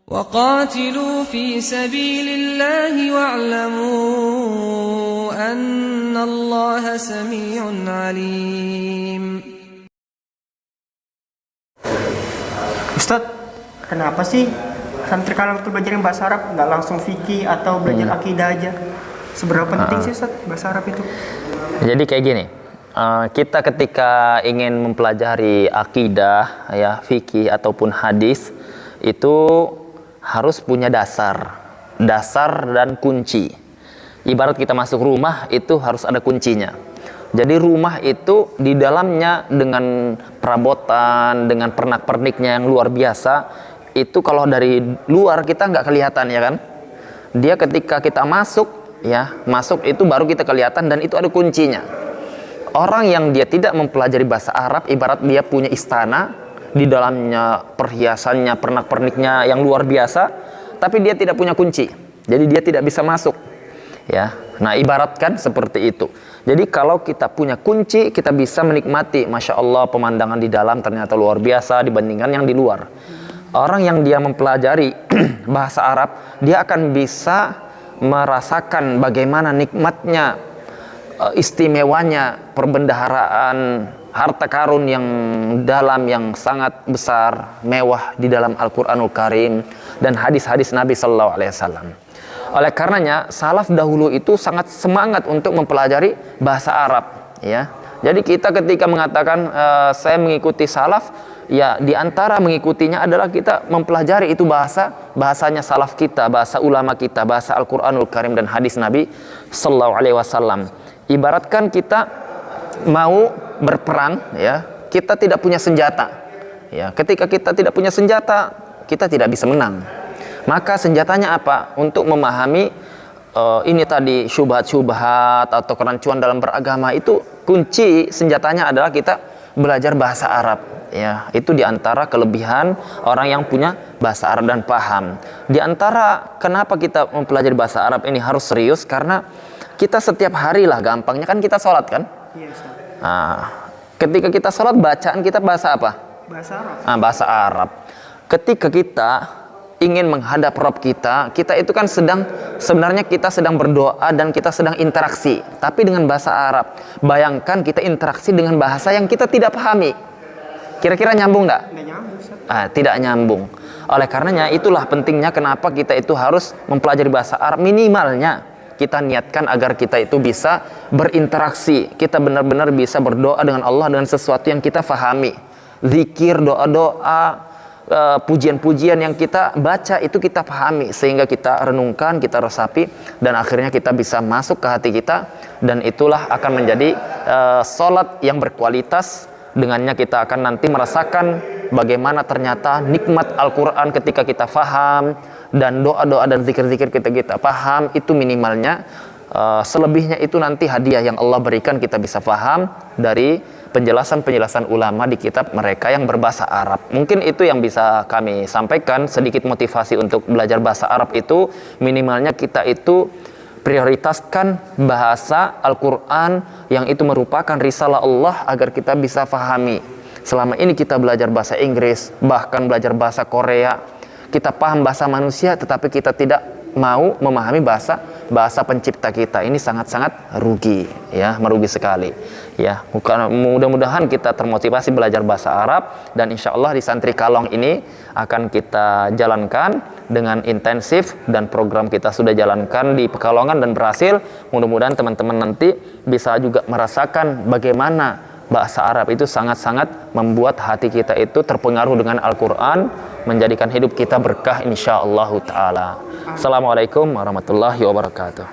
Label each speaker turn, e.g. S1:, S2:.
S1: وقاتلوا في سبيل الله واعلموا أن الله سميع عليم.
S2: Ustadz, kenapa sih santri kalau itu belajar bahasa Arab nggak langsung fikih atau belajar akidah aja? Seberapa penting sih Ustadz bahasa Arab itu?
S3: Jadi kayak gini, kita ketika ingin mempelajari akidah, ya fikih ataupun hadis, itu harus punya dasar dan kunci. Ibarat kita masuk rumah itu harus ada kuncinya. Jadi rumah itu di dalamnya dengan perabotan, dengan pernak-perniknya yang luar biasa. Itu kalau dari luar kita nggak kelihatan, ya kan? Dia ketika kita masuk itu baru kita kelihatan, dan itu ada kuncinya. Orang yang dia tidak mempelajari bahasa Arab, ibarat dia punya istana, di dalamnya perhiasannya, pernak-perniknya yang luar biasa, tapi dia tidak punya kunci. Jadi dia tidak bisa masuk. Ya. Nah, ibaratkan seperti itu. Jadi kalau kita punya kunci, kita bisa menikmati, Masya Allah, pemandangan di dalam ternyata luar biasa dibandingkan yang di luar. Orang yang dia mempelajari bahasa Arab, dia akan bisa merasakan bagaimana nikmatnya, istimewanya perbendaharaan harta karun yang dalam, yang sangat besar, mewah di dalam Al-Quranul Karim dan hadis-hadis Nabi Sallallahu Alaihi Wasallam. Oleh karenanya, salaf dahulu itu sangat semangat untuk mempelajari bahasa Arab. Ya, jadi kita ketika mengatakan saya mengikuti salaf, ya di antara mengikutinya adalah kita mempelajari itu bahasanya salaf kita, bahasa ulama kita, bahasa Al-Quranul Karim dan hadis Nabi Sallallahu Alaihi Wasallam. Ibaratkan kita mau berperang, ya, kita tidak punya senjata, ya, ketika kita tidak punya senjata, kita tidak bisa menang. Maka senjatanya apa? Untuk memahami ini tadi syubhat-syubhat atau kerancuan dalam beragama, itu kunci senjatanya adalah kita belajar bahasa Arab, ya. Itu diantara kelebihan orang yang punya bahasa Arab dan paham. Diantara kenapa kita mempelajari bahasa Arab ini harus serius, karena kita setiap hari lah, gampangnya kan kita sholat kan. Nah, ketika kita sholat, bacaan kita bahasa apa?
S2: Bahasa Arab.
S3: Nah, bahasa Arab. Ketika kita ingin menghadap Rabb kita itu kan sebenarnya kita sedang berdoa dan kita sedang interaksi, tapi dengan bahasa Arab. Bayangkan kita interaksi dengan bahasa yang kita tidak pahami. Kira-kira nyambung nggak? Tidak nyambung. Oleh karenanya itulah pentingnya kenapa kita itu harus mempelajari bahasa Arab. Minimalnya kita niatkan agar kita itu bisa berinteraksi, kita benar-benar bisa berdoa dengan Allah dengan sesuatu yang kita fahami. Zikir, doa-doa, pujian-pujian yang kita baca itu kita pahami, sehingga kita renungkan, kita resapi, dan akhirnya kita bisa masuk ke hati kita, dan itulah akan menjadi sholat yang berkualitas. Dengannya kita akan nanti merasakan bagaimana ternyata nikmat Al-Quran ketika kita faham, dan doa-doa dan zikir-zikir kita paham. Itu minimalnya. Selebihnya itu nanti hadiah yang Allah berikan, kita bisa paham dari penjelasan-penjelasan ulama di kitab mereka yang berbahasa Arab. Mungkin itu yang bisa kami sampaikan, sedikit motivasi untuk belajar bahasa Arab. Itu minimalnya kita itu prioritaskan bahasa Al-Quran yang itu merupakan risalah Allah agar kita bisa fahami. Selama ini kita belajar bahasa Inggris, bahkan belajar bahasa Korea, kita paham bahasa manusia, tetapi kita tidak mau memahami bahasa pencipta kita. Ini sangat-sangat rugi, ya, merugi sekali. Ya, mudah-mudahan kita termotivasi belajar bahasa Arab, dan insya Allah di Santri Kalong ini akan kita jalankan dengan intensif, dan program kita sudah jalankan di Pekalongan dan berhasil. Mudah-mudahan teman-teman nanti bisa juga merasakan bagaimana bahasa Arab itu sangat-sangat membuat hati kita itu terpengaruh dengan Al-Quran, menjadikan hidup kita berkah insyaallah ta'ala. Assalamualaikum warahmatullahi wabarakatuh.